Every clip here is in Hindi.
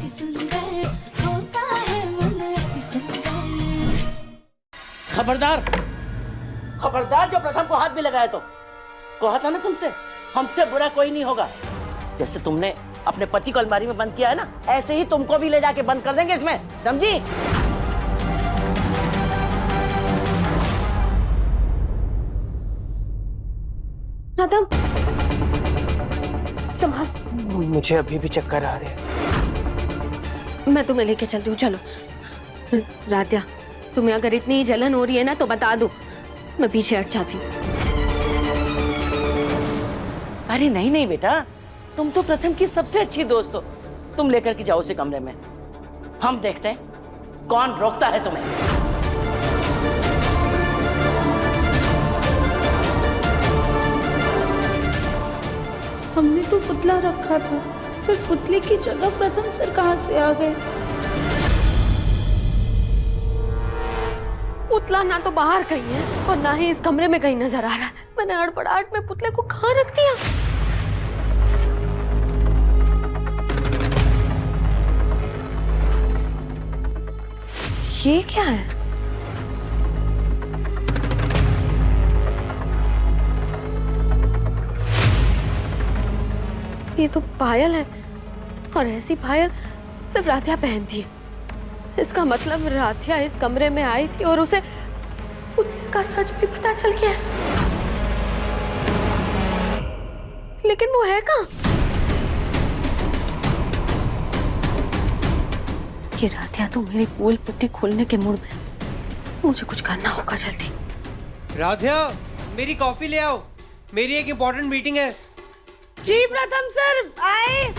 अति सुंदर होता है मन अति सुंदर। खबरदार खबरदार, जो प्रथम को हाथ भी लगाया तो कहा था ना तुमसे, हमसे बुरा कोई नहीं होगा। जैसे तुमने अपने पति को अलमारी में बंद किया है ना, ऐसे ही तुमको भी ले जाके बंद कर देंगे इसमें, समझी? राधा, संभाल। मुझे अभी भी चक्कर आ रहे हैं। मैं तुम्हें लेके चलती हूँ, चलो। राध्या, तुम्हें अगर इतनी जलन हो रही है ना तो बता दो, मैं पीछे हट जाती हूँ। अरे नहीं नहीं बेटा, तुम तो प्रथम की सबसे अच्छी दोस्त हो। तुम लेकर के जाओ उसे कमरे में, हम देखते हैं कौन रोकता है तुम्हें। हमने तो पुतला रखा था, फिर पुतले की जगह प्रथम सर कहाँ से आ गए? पुतला ना तो बाहर कहीं है और ना ही इस कमरे में कहीं नजर आ रहा है। मैंने हड़बड़ाहट में पुतले को कहाँ रख दिया? ये क्या है? ये तो पायल है, और ऐसी पायल सिर्फ राधिया पहनती है। इसका मतलब राधिया इस कमरे में आई थी और उसे पुतले का सच भी पता चल गया है। लेकिन वो है कहाँ? ये राधिया तो मेरी पोल पट्टी खोलने के मूड में। मुझे कुछ करना होगा जल्दी। राधिया, मेरी कॉफी ले आओ, मेरी एक इम्पोर्टेंट मीटिंग है। जी प्रथम सर आए।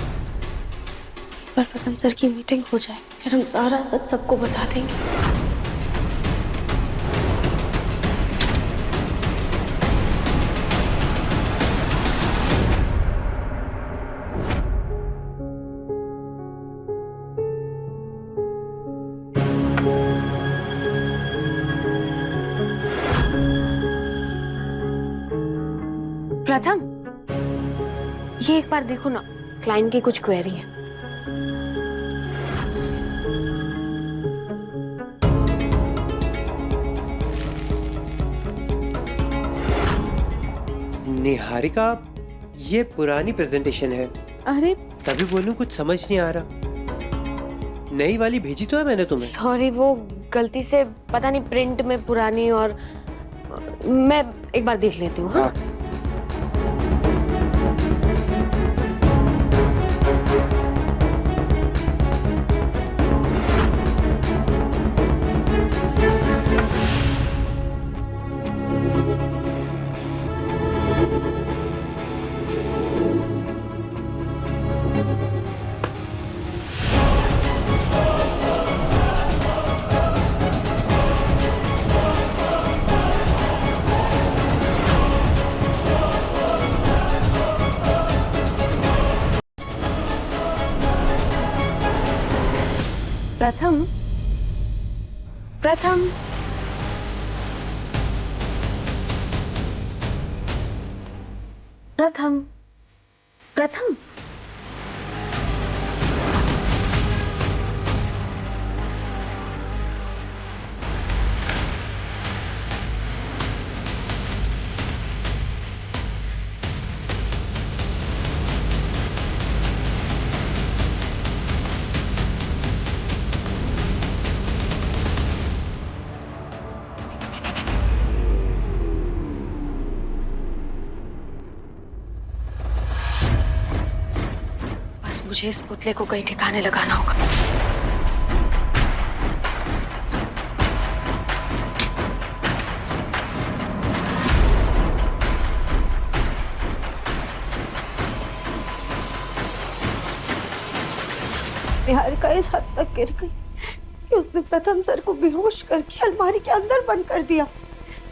पर प्रथम सर की मीटिंग हो जाए, फिर हम सारा सच सबको बता देंगे। प्रथम, ये एक बार देखो ना, क्लाइंट की कुछ क्वेरी है। निहारिका, ये पुरानी प्रेजेंटेशन है। अरे तभी बोलूं कुछ समझ नहीं आ रहा। नई वाली भेजी तो है मैंने तुम्हें। सॉरी, वो गलती से पता नहीं प्रिंट में पुरानी, और मैं एक बार देख लेती हूँ। हाँ? प्रथम, प्रथम, प्रथम, प्रथम। मुझे इस पुतले को कहीं ठिकाने लगाना होगा। निहारिका इस हद तक गिर गई कि उसने प्रथम सर को बेहोश करके अलमारी के अंदर बंद कर दिया।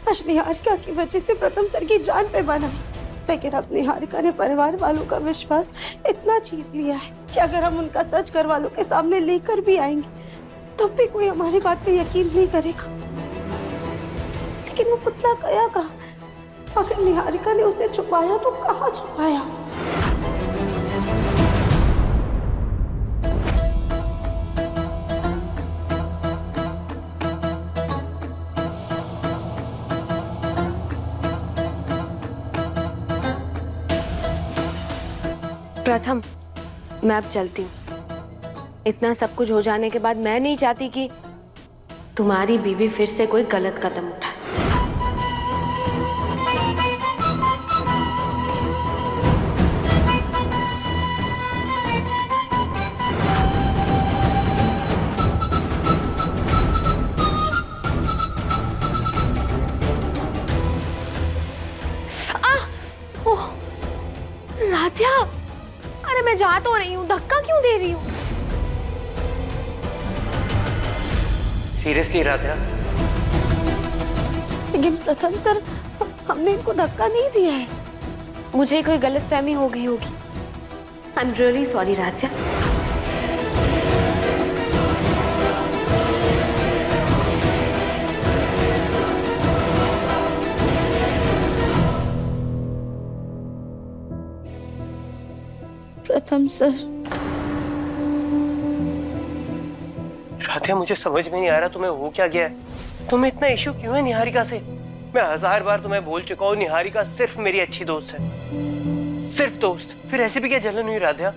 आज निहारिका की वजह से प्रथम सर की जान पे बना है, लेकिन अब निहारिका ने परिवार वालों का विश्वास इतना जीत लिया है कि अगर हम उनका सच घर वालों के सामने लेकर भी आएंगे तब भी कोई हमारी बात पे यकीन नहीं करेगा। लेकिन वो पुतला गया कहाँ? अगर निहारिका ने उसे छुपाया तो कहाँ छुपाया? प्रथम, मैं अब चलती हूँ। इतना सब कुछ हो जाने के बाद मैं नहीं चाहती कि तुम्हारी बीवी फिर से कोई गलत कदम उठाए। राध्या, अरे मैं जा तो रही हूँ, धक्का क्यों दे रही हूँ? सीरियसली राधिया? लेकिन प्रथम सर, हमने इनको धक्का नहीं दिया है। मुझे कोई गलतफहमी हो गई होगी। I am really sorry Radhya. प्रथम सर, राधिया मुझे समझ में नहीं आ रहा तुम्हें हो क्या गया है। तुम्हें इतना इश्यू क्यों है निहारिका से? मैं 1000 बार तुम्हें बोल चुका हूँ निहारिका सिर्फ मेरी अच्छी दोस्त है, सिर्फ दोस्त। फिर ऐसे भी क्या जलन हुई राधिया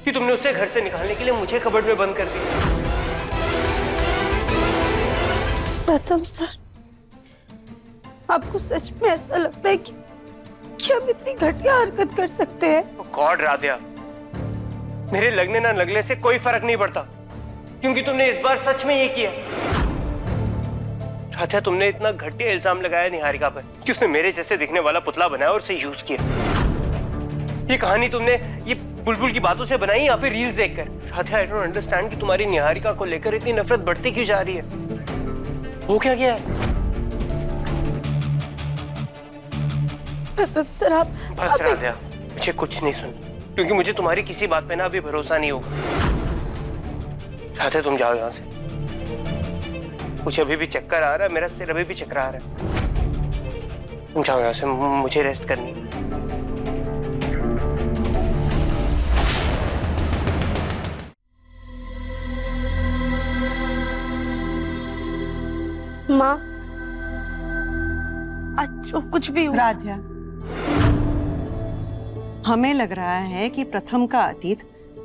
कि तुमने उसे घर से निकालने के लिए मुझे कबर्ड में बंद कर दिया? प्रथम सर, आपको सच में ऐसा लगता है कि हम इतनी घटिया हरकत कर सकते हैं? गॉड राधिया, मेरे लगने ना लगने से कोई फर्क नहीं पड़ता, क्योंकि तुमने इस बार सच में ये किया। राधिया, तुमने इतना घटिया इल्जाम लगाया निहारिका पर कि उसने मेरे जैसे दिखने वाला पुतला बनाया और उसे यूज किया। ये कहानी तुमने ये बुलबुल की बातों से बनाई या फिर रील्स देखकर? राधिया, आई डोंट अंडरस्टैंड कि तुम्हारी निहारिका को लेकर इतनी नफरत बढ़ती क्यों जा रही है। हो क्या गया है? सर आप बस राधिया, मुझे कुछ नहीं सुन, क्योंकि मुझे तुम्हारी किसी बात पे ना अभी भरोसा नहीं होगा। राधिया, तुम जाओ यहाँ से। मुझे अभी भी चक्कर आ रहा है, मेरा सिर अभी भी चकरा रहा है। तुम जाओ यहाँ से, मुझे रेस्ट करनी है। माँ, आज जो कुछ भी हुआ, राधिया, हमें लग रहा है कि प्रथम का अतीत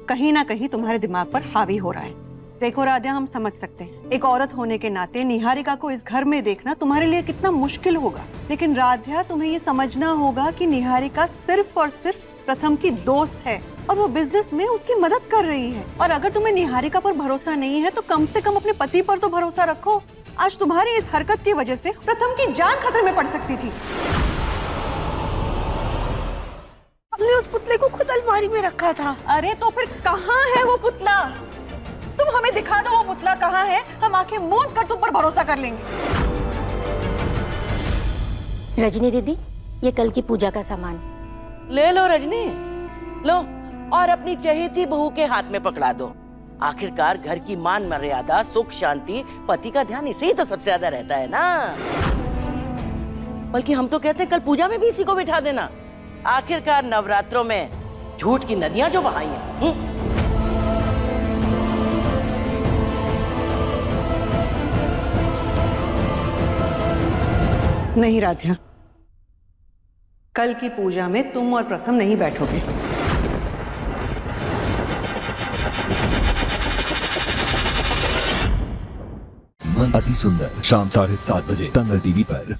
कहीं ना कहीं तुम्हारे दिमाग पर हावी हो रहा है। देखो राधिया, हम समझ सकते हैं, एक औरत होने के नाते निहारिका को इस घर में देखना तुम्हारे लिए कितना मुश्किल होगा। लेकिन राधिया, तुम्हें ये समझना होगा कि निहारिका सिर्फ और सिर्फ प्रथम की दोस्त है और वो बिजनेस में उसकी मदद कर रही है। और अगर तुम्हें निहारिका पर भरोसा नहीं है तो कम से कम अपने पति पर तो भरोसा रखो। आज तुम्हारी इस हरकत की वजह से प्रथम की जान खतरे में पड़ सकती थी। हमने उस पुतले को खुद अलमारी में रखा था। अरे तो फिर कहाँ है वो पुतला? तुम हमें दिखा दो वो पुतला कहाँ है, हम आंखें मूंद कर तुम पर भरोसा कर लेंगे। रजनी दीदी, ये कल की पूजा का सामान ले लो रजनी, लो, और अपनी चहेती बहू के हाथ में पकड़ा दो। आखिरकार घर की मान मर्यादा, सुख शांति, पति का ध्यान इसे ही तो सबसे ज्यादा रहता है ना। बल्कि हम तो कहते हैं कल पूजा में भी इसी को बिठा देना। आखिरकार नवरात्रों में झूठ की नदियां जो बहाई हैं। नहीं राधिया, कल की पूजा में तुम और प्रथम नहीं बैठोगे। मन अति सुंदर, शाम 7:30 बजे दंगल टीवी पर।